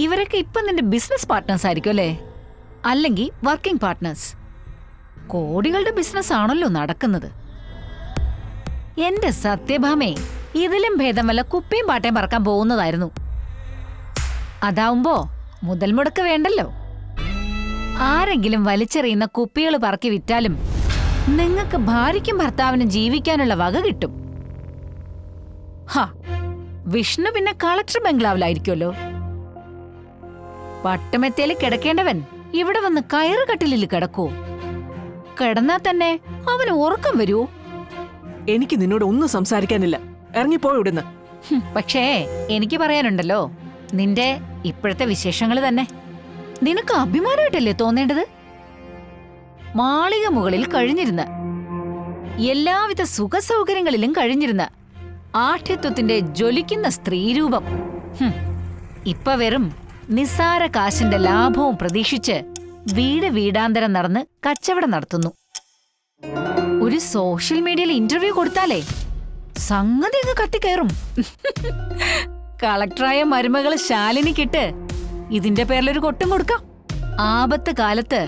ഇവരൊക്കെ ഇപ്പൊ നിന്റെ ബിസിനസ് പാർട്ട്നേഴ്സ് ആയിരിക്കും അല്ലേ? അല്ലെങ്കിൽ വർക്കിംഗ് പാർട്ട്നേഴ്സ്. കോടികളുടെ ബിസിനസ് ആണല്ലോ നടക്കുന്നത്. എന്റെ സത്യഭാമേ, ഇതിലും ഭേദം വല്ല കുപ്പിയും പാട്ടയും പറക്കാൻ പോകുന്നതായിരുന്നു. അതാവുമ്പോ മുതൽ മുടക്ക് വേണ്ടല്ലോ. ആരെങ്കിലും വലിച്ചെറിയുന്ന കുപ്പികൾ പറക്കി വിറ്റാലും നിങ്ങൾക്ക് ഭാര്യയ്ക്കും ഭർത്താവിനും ജീവിക്കാനുള്ള വക കിട്ടും. വിഷ്ണു പിന്നെ കളക്ടർ ബംഗ്ലാവിലായിരിക്കുമല്ലോ. പട്ടുമെത്തേല് കിടക്കേണ്ടവൻ ഇവിടെ വന്ന് കയറുകട്ടിലിൽ കിടക്കുവോ? കിടന്നാ തന്നെ അവന് ഉറക്കം വരുവോ? എനിക്ക് നിന്നോട് ഒന്നും സംസാരിക്കാനില്ല, ഇറങ്ങിപ്പോയി ഇവിടുന്ന്. പക്ഷേ എനിക്ക് പറയാനുണ്ടല്ലോ, നിന്റെ ഇപ്പോഴത്തെ വിശേഷങ്ങൾ തന്നെ. നിനക്ക് അഭിമാനമായിട്ടല്ലേ തോന്നേണ്ടത്? മാളിക മുകളിൽ കഴിഞ്ഞിരുന്ന, എല്ലാവിധ സുഖസൗകര്യങ്ങളിലും കഴിഞ്ഞിരുന്ന ആഠ്യത്വത്തിന്റെ ജ്വലിക്കുന്ന സ്ത്രീരൂപം ഇപ്പൊ വെറും നിസ്സാര കാശിന്റെ ലാഭവും പ്രതീക്ഷിച്ച് വീട് വീടാന്തരം നടന്ന് കച്ചവടം നടത്തുന്നു. ഒരു സോഷ്യൽ മീഡിയയിൽ ഇന്റർവ്യൂ കൊടുത്താലേ സംഗതി അങ്ങ് കത്തിക്കയറും. കളക്ടറായ മരുമകള് ശാലിനിക്കിട്ട് ഇതിന്റെ പേരിലൊരു കൊട്ടും കൊടുക്കാം. ആപത്ത് കാലത്ത്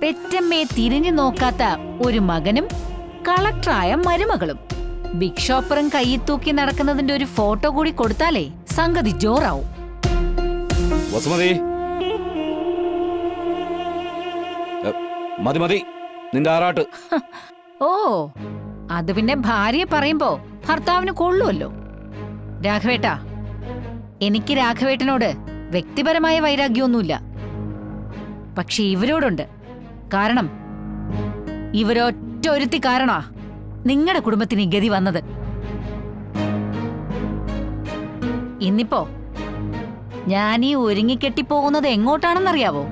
പെറ്റമ്മയെ തിരിഞ്ഞു നോക്കാത്ത ഒരു മകനും കളക്ടറായ മരുമകളും ബിഗ് ഷോപ്പറും കയ്യിൽ തൂക്കി നടക്കുന്നതിന്റെ ഒരു ഫോട്ടോ കൂടി കൊടുത്താലേ സംഗതി ജോറാവും. മതി മതി നിന്റെ ആറാട്ട്. ഓ, അത് പിന്നെ ഭാര്യയെ പറയുമ്പോ ഭർത്താവിന് കൊള്ളുമല്ലോ. രാഘവേട്ടാ, എനിക്ക് രാഘവേട്ടനോട് വ്യക്തിപരമായ വൈരാഗ്യമൊന്നുമില്ല. പക്ഷെ ഇവരോടുണ്ട്. കാരണം ഇവരൊറ്റ ഒരുത്തി കാരണാ നിങ്ങളുടെ കുടുംബത്തിന് ഗതി വന്നത്. ഇന്നിപ്പോ ഞാൻ ഈ ഒരുങ്ങിക്കെട്ടിപ്പോകുന്നത് എങ്ങോട്ടാണെന്നറിയാവോ?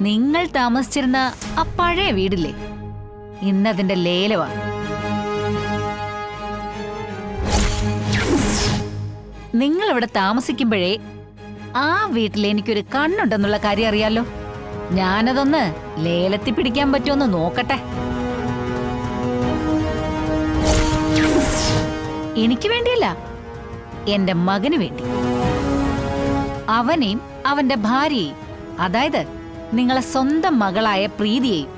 നിങ്ങൾ താമസിച്ചിരുന്ന ആ പഴയ വീടില്ലേ, ഇന്നതിന്റെ ലേലവാ. നിങ്ങൾ ഇവിടെ താമസിക്കുമ്പോഴേ ആ വീട്ടിൽ എനിക്കൊരു കണ്ണുണ്ടെന്നുള്ള കാര്യം അറിയാലോ. ഞാനതൊന്ന് ലേലത്തിൽ പിടിക്കാൻ പറ്റുമെന്ന് നോക്കട്ടെ. എനിക്ക് വേണ്ടിയല്ല, എന്റെ മകന് വേണ്ടി. അവനെയും അവന്റെ ഭാര്യയെയും, അതായത് നിങ്ങളെ സ്വന്തം മകളായ പ്രീതിയെയും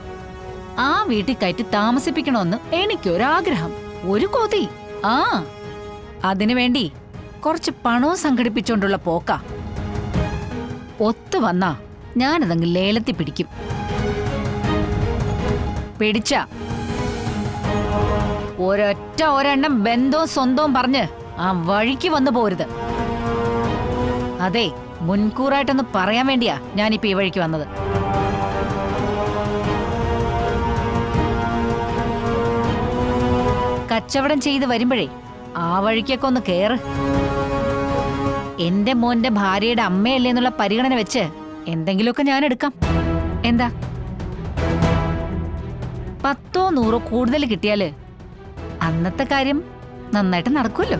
ആ വീട്ടിൽ കയറ്റി താമസിപ്പിക്കണമെന്ന് എനിക്കൊരാഗ്രഹം, ഒരു കൊതി. അതിനുവേണ്ടി കുറച്ച് പണവും സംഘടിപ്പിച്ചുകൊണ്ടുള്ള പോക്കാ. ഒത്തു വന്നാ ഞാനതങ്ങ് ലേലത്തിൽ പിടിക്കും. പിടിച്ച ഒരെണ്ണം ബന്ധവും സ്വന്തവും പറഞ്ഞ് ആ വഴിക്ക് വന്നു പോരുത്. അതെ, മുൻകൂറായിട്ടൊന്ന് പറയാൻ വേണ്ടിയാ ഞാനിപ്പോ ഈ വഴിക്ക് വന്നത്. കച്ചവടം ചെയ്ത് വരുമ്പോഴേ ആ വഴിക്കൊക്കെ ഒന്ന് കേറ്. എന്റെ മോന്റെ ഭാര്യയുടെ അമ്മയല്ലേ എന്നുള്ള പരിഗണന വെച്ച് എന്തെങ്കിലുമൊക്കെ ഞാൻ എടുക്കാം. എന്താ, 10 100 കൂടുതൽ കിട്ടിയാല് അന്നത്തെ കാര്യം നന്നായിട്ട് നടക്കുമല്ലോ.